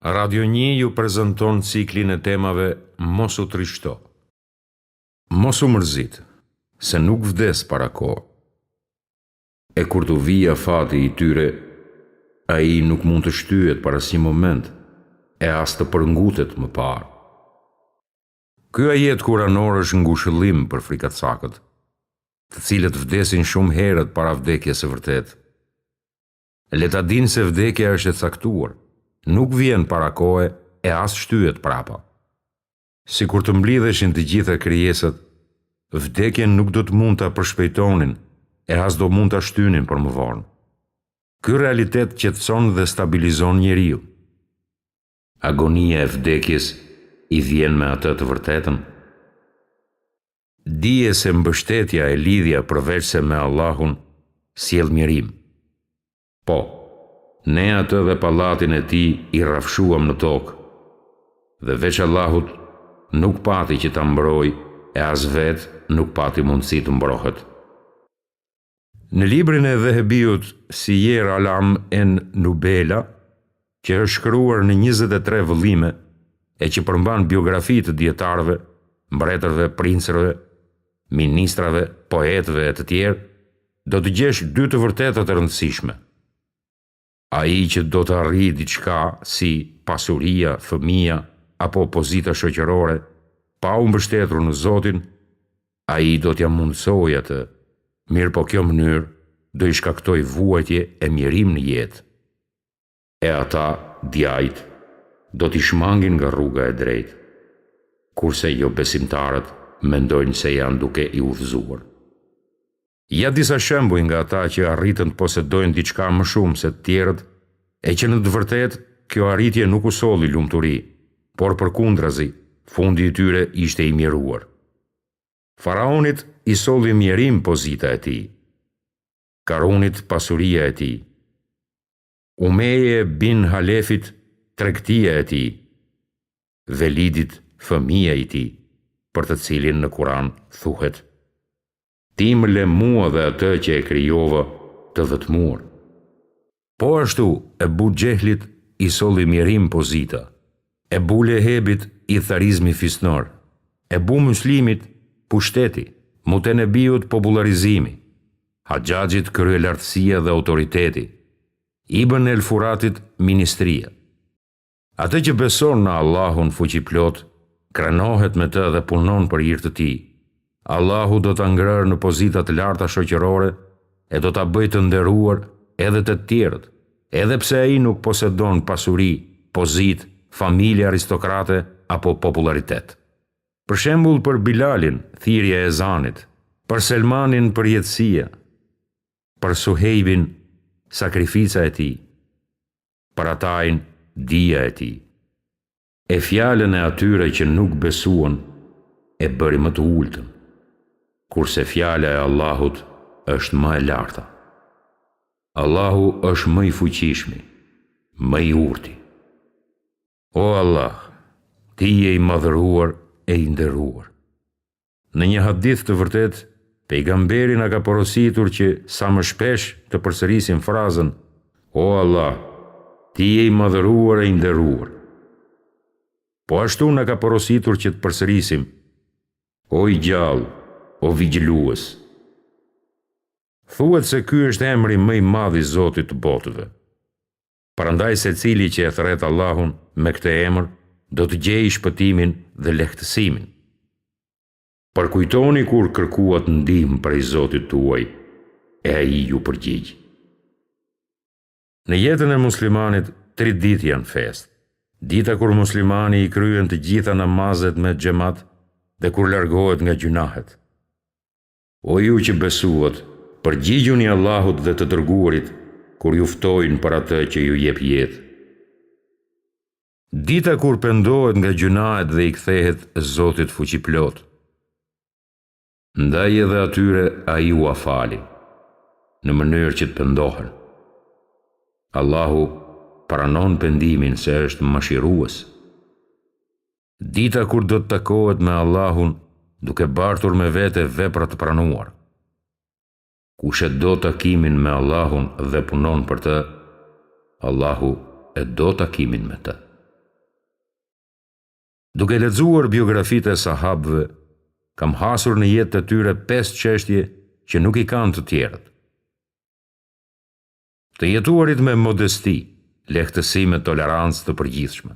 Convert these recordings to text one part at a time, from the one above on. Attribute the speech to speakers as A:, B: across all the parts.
A: Radio 1 ju prezanton ciklin e temave Mos u trishto. Mos u mërzit, se nuk vdes para kohë. E kur të vija fati i tyre, ai nuk mund të shtyhet para si moment, e as të përngutet më parë. Ky ajet kuranor është ngushëllim për frikacakët, të cilët vdesin shumë herët para vdekjes së vërtetë. Le ta dinë se vdekja është e caktuar, nuk vjen para kohe e as shtyhet prapa. Si kur të mblidheshin të gjitha krijesat, vdekjen nuk do të mund ta përshpejtonin e as do mund ta shtynin për më vonë. Ky realitet qetëson dhe stabilizon njeriu. Agonia e vdekjes i vjen me atë të vërtetën. Dije se mbështetja e lidhja përveç se me Allahun sjell mirim. Po, ne atë dhe pallatin e tij i rrafshuam në tokë, dhe veç Allahut nuk pati që ta mbroj e as vetë nuk pati mundësi të mbrohet. Në librin e Dhehebiut Siyer Alam en Nubela, që është shkruar në 23 vëllime e që përmban biografi të dietarëve, mbretërve, princërve, ministrave, poetëve e të tjerë, do të gjesh dy të vërteta të rëndësishme. Ai që do të arrijë diçka si pasuria, fëmia apo pozita shoqërore, pa u mbështetur në Zotin, ai do t'ja mundsojë atë, mirë po kjo mënyrë do i shkaktoj vuajtje e mirim në jetë. E ata, djajt, do t'i shmangin nga rruga e drejtë, kurse jo besimtarët mendojnë se janë duke i udhëzuar. Ja disa shembuj nga ata që arritën të posedojnë diçka më shumë se të tjerët, e që në të vërtetë kjo arritje nuk u solli lumturi, por përkundrazi, fundi i tyre ishte i mjeruar. Faraonit i solli mjerim pozita e tij, Karunit pasuria e tij, Umeje bin Halefit tregtia e tij, Velidit fëmia i tij, për të cilin në Kur'an thuhet: Ti më le mua dhe atë që e krijova të vetmuar. Po ashtu Ebu Xehlit i solli mjerim pozita, Ebu Lehebit i tharizmi fisnor, Ebu Muslimit pushteti, Mutenebiut popularizimi, Haxhaxhit kryelartësia dhe autoriteti, Ibn el Furatit ministria. Atë që beson në Allahun fuqiplot, krenohet me të dhe punon për hir të tij. Allahu do ta ngrërë në pozita të larta shoqërore e do ta bëjë të nderuar edhe të tjerët, edhe pse ai nuk posedon pasuri, pozitë, familje aristokrate apo popularitet. Për shembull për Bilalin, thirrja e ezanit, për Selmanin përjetësia, për Suhejbin sakrifica e tij, për Atain dija e tij. E fjalën e atyre që nuk besuan e bëri më të ultën, kurse fjala e Allahut është më e larta. Allahu është më i fuqishmi, më i urti. O Allah, ti je i madhëruar e i nderuar. Në një hadith të vërtet, pejgamberi na ka porositur që sa më shpesh të përsërisim frazën: O Allah, ti je i madhëruar e i nderuar. Po ashtu na ka porositur që të përsërisim: O i gjallë, o vigjëlues. Thuhet se ky është emri më i madh i Zotit të botëve. Prandaj secili që e thret Allahun me këtë emër do të gjejë shpëtimin dhe lehtësimin. Përkujtoni kur kërkuat ndihmë prej Zotit tuaj, e ai ju përgjigj. Në jetën e muslimanit 3 ditë janë festë. Dita kur muslimani i kryen të gjitha namazet me xhamat dhe kur largohet nga gjunahet. O ju që besuat, përgjigjuni Allahut dhe të dërguarit kur ju ftojnë për atë që ju jep jetë. Dita kur pendohet nga gjunahet dhe i kthehet Zotit fuqiplot. Ndaj edhe atyre ai u afali, në mënyrë që të pendohen. Allahu pranon pendimin se është mëshirues. Dita kur do të takohet me Allahun duke bartur me vete vepra të pranuar. Kush e do takimin me Allahun dhe punon për të, Allahu e do takimin me të. Duke lexuar biografitë e sahabëve, kam hasur në jetë të tyre 5 çështje që nuk i kanë të tjerët. Të jetuarit me modesti, lehtësi me tolerancë të përgjithshme.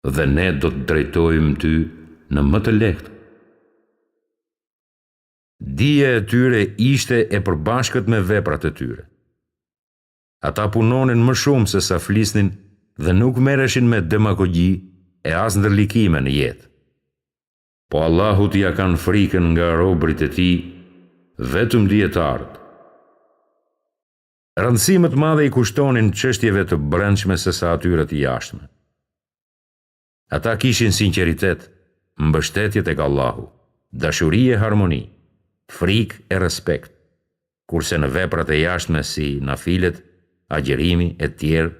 A: Dhe ne do të drejtojmë ty në më të lehtë. Dija e tyre ishte e përbashkët me veprat e tyre. Ata punonin më shumë se sa flisnin dhe nuk merreshin me demagogji e as ndërlikime në jetë. Po Allahut ja kanë frikën nga robërit e tij vetëm dietarët. Rëndësi më të madhe i kushtonin çështjeve të brendshme se sa atyre të jashtme. Ata kishin sinqeritet, mbështetje tek Allahu, dashuri e harmoni, frikë e respekt, kurse në veprat e jashtme si nafilet, agjerimi e tjerë,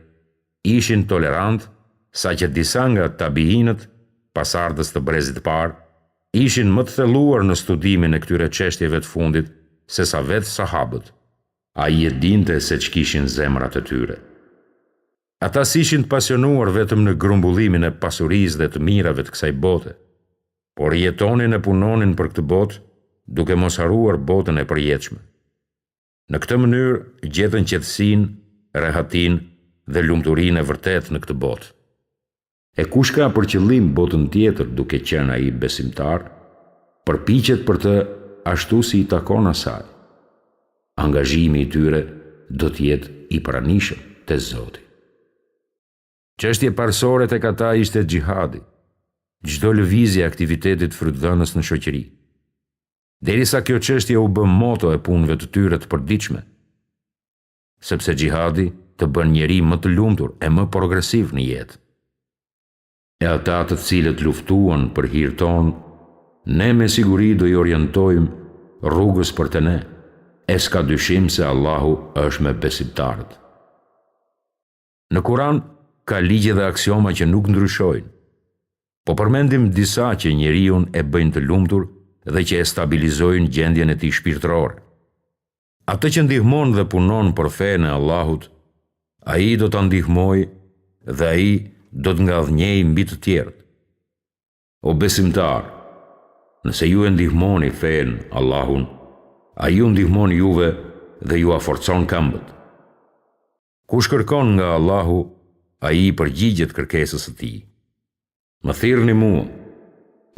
A: ishin tolerant, saqë disa nga tabiinët, pasardhës të brezit parë, ishin më të thelluar në studimin e këtyre çështjeve të fundit se sa vetë sahabët. Ai e dinte se ç'kishin zemrat e tyre. Ata s'ishin të pasionuar vetëm në grumbullimin e pasurisë dhe të mirave të kësaj bote, por jetonin e punonin për këtë botë, duke mos haruar botën e përjetshme. Në këtë mënyrë gjetën qetësinë, rehatin dhe lumturinë e vërtet në këtë botë. E kush ka për qëllim botën tjetër duke qenë ai besimtar, përpiqet për të ashtu si i takon asaj. Angazhimi i tyre do të jetë i pranishëm te Zoti. Çështje parsorë tek ata ishte xhihadi, çdo lëvizje e aktivitetit frytdhënës në shoqëri. Derisa kjo çështje u bë moto e punëve të tyre të përditshme, sepse xhihadi të bën njeri më të lumtur e më progresiv në jetë. E ata të cilët luftuan për hir ton, ne me siguri do i orientojmë rrugës për të ne, e s'ka dyshim se Allahu është me besimtarët. Në Kur'an ka ligje dhe aksioma që nuk ndryshojnë, po përmendim disa që njeriu e bëjnë të lumtur dhe që e stabilizojnë gjendjen e tij shpirtërore. Atë që ndihmon dhe punon për fenë e Allahut, ai do ta ndihmojë dhe ai do të ngadhnjej mbi të tjerët. O besimtar, nëse ju e ndihmoni fenë Allahun, ai ju ndihmon juve dhe ju aforcon këmbët. Kush kërkon nga Allahu, ai i përgjigjet kërkesës së tij. Më thirrni mua,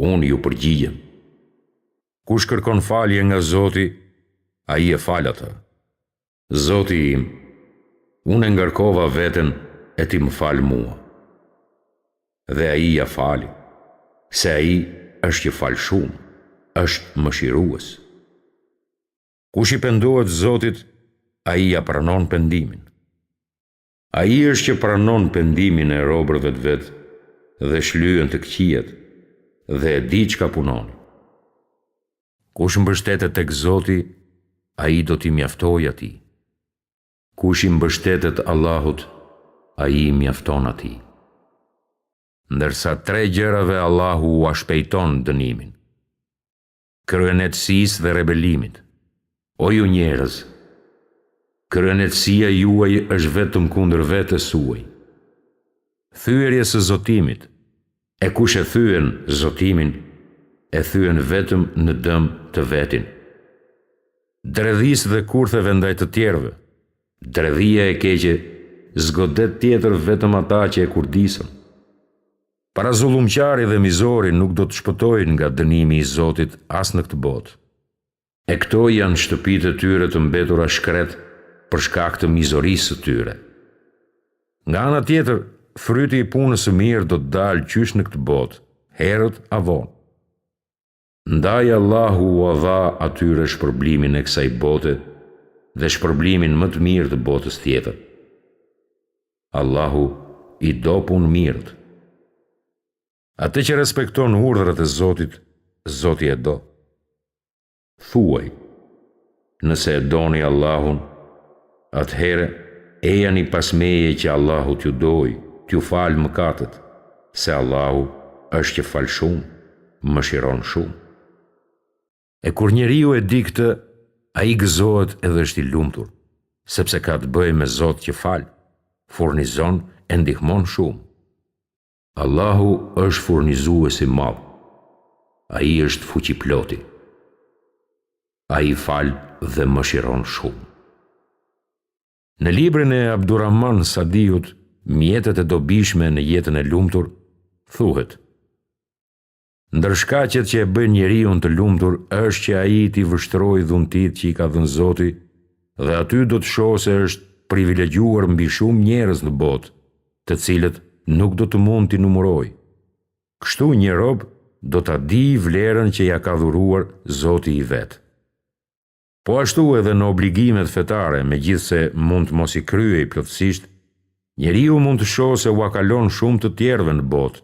A: unë ju përgjigjem. Kush kërkon falje nga Zoti, ai e fal atë. Zoti im, unë e ngarkova veten e ti më fal mua. Dhe ai ja fali, se ai është që fal shumë, është mëshirues. Kush i pendohet Zotit, ai ja pranon pendimin. Ai është që pranon pendimin e robërve të vet dhe shlyen të këqijet dhe e di çka punon. Kush mbështetet tek Zoti, ai do t'i mjaftojë atij. Kush i mbështetet Allahut, ai mjafton atij. Ndërsa 3 gjërave Allahu ua shpejton dënimin: kryenetësisë dhe rebelimit. O ju njerëz, kryenetësia juaj është vetëm kundër vetes suaj. Thyerje së zotimit, e kush e thyen zotimin, e thyen vetëm në dëm të vetin. Dredhisë dhe kurtheve ndaj të tjerëve, dredhia e keqe zgodet tjetër vetëm ata që e kurdisën. Para zullumqari dhe mizori nuk do të shpëtojnë nga dënimi i Zotit as në këtë botë. E këto janë shtëpitë e tyre të mbetura shkret për shkak të mizorisë së tyre. Nga ana tjetër, fryti i punës së mirë do të dalë qysh në këtë botë, herët a vonë. Ndaj Allahu u dha atyre shpërblimin e kësaj bote dhe shpërblimin më të mirë të botës tjetër. Allahu i do punë mirët. Atë që respekton urdhrat e Zotit, Zoti e do. Thuaj, nëse e doni Allahun, atëherë ejani pas meje që Allahu t'ju doj, t'ju falë mëkatet, se Allahu është që falë shumë, mëshiron shumë. E kur njeriu e di këtë, ai gëzohet edhe është i lumtur, sepse ka të bëjë me Zot që falë, furnizon e ndihmon shumë. Allahu është furnizues i madh. Ai është fuqiploti. Ai fal dhe mëshiron shumë. Në librin e Abdurrahman Sadiut, mjetet e dobishme në jetën e lumtur, thuhet: ndër shkaqet që e bën njeriu të lumtur është që ai t'i vështrojë dhuntit që i ka dhënë Zoti, dhe aty do të shohë se është privilegjuar mbi shumë njerëz në botë, të cilët nuk do të mund t'i numërojë. Kështu një rob do ta di vlerën që ja ka dhuruar Zoti i vet. Po ashtu edhe në obligimet fetare, megjithse mund të mos i kryej plotësisht, njeriu mund të shohë se ua kalon shumë të tjerëve në botë,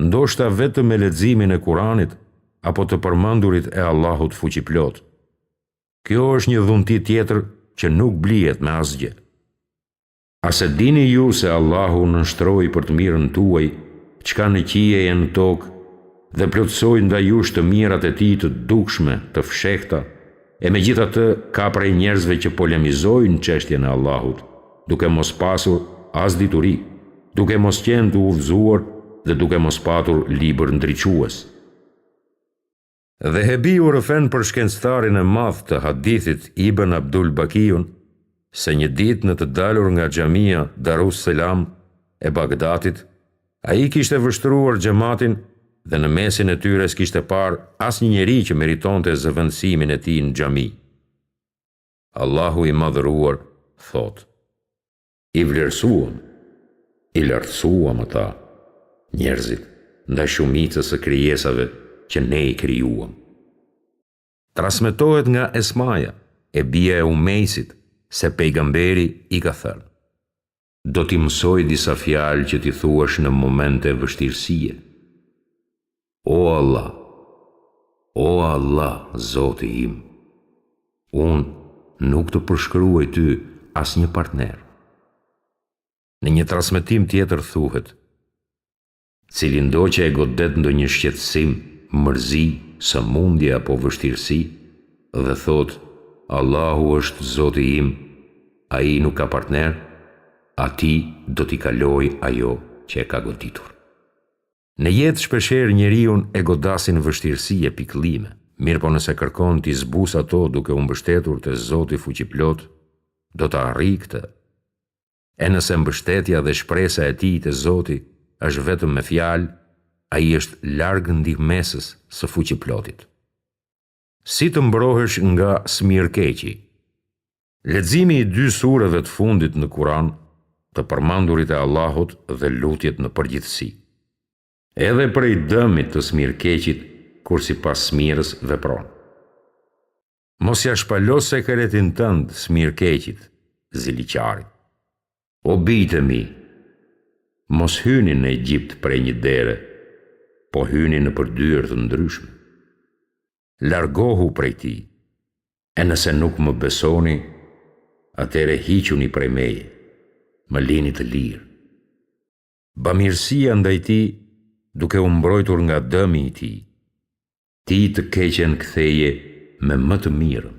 A: ndoshta vetëm me leximin e Kuranit apo të përmendurit e Allahut fuqiplot. Kjo është një dhunti tjetër që nuk blihet me asgjë. A se dini ju se Allahu nënshtroi për të mirën tuaj çka në qiej e në tokë dhe plotësoi ndaj jush të mirat e tij të dukshme, të fshehta, e megjithatë ka prej njerëzve që polemizojnë çështjen e Allahut, duke mos pasur as dituri, duke mos qenë të udhëzuar dhe duke mos patur libër ndriçues. Dhe Hebiu rëfen për shkencëtarin e madh të hadithit Ibn Abdul Bakiun se një ditë në të dalur nga xhamia Darus Selam e Bagdatit, ai kishte vështruar xhamatin dhe në mesin e tyre s'kishte parë asnjë njeri që meritonte zëvendësimin e tij në xhami. Allahu i madhëruar thot: i vlerësuam, i lartësuam ata, njerëzit, ndaj shumicës së krijesave që ne i krijuam. Transmetohet nga Esmaja, e bia e Umejsit, se pejgamberi i ka thënë: do t'i mësoj disa fjalë që t'i thuash në momente vështirësie. O Allah, Zoti im, unë nuk të përshkruaj ty asnjë partner. Në një transmetim tjetër thuhet: cilindo që e godet ndonjë shqetësim, mërzi, sëmundje apo vështirësi, dhe thot: Allahu është Zoti im, ai nuk ka partner, atij do t'i kaloj ajo që e ka goditur. Në jetë shpeshherë njeriu e godasin vështirësi e pikëllime, mirëpo nëse kërkon t'i zbus ato duke u mbështetur te Zoti fuqiplot, do ta arrijë këtë. E nëse mbështetja dhe shpresa e tij te Zoti është vetëm me fjalë, ai është larg ndihmesës së fuqiplotit. Si të mbrohesh nga smirëkeqi? Leximi i 2 sureve të fundit në Kur'an, të përmendurit e Allahut dhe lutjet në përgjithësi. Edhe prej dëmit të smirëkeqit, kur sipas smirës vepron. Mos ja shpalo sekretin tënd smirëkeqit, ziliqarit. O bijtë mi, mos hyni në Egjipt prej një dere, po hyni në përdyrë të ndryshme. Largohu prej tij, e nëse nuk më besoni, atëre hiquni prej meje, më lini të lirë. Bamirësia ndaj tij, duke u mbrojtur nga dëmi i tij, ti të keqen ktheje me më të mirën.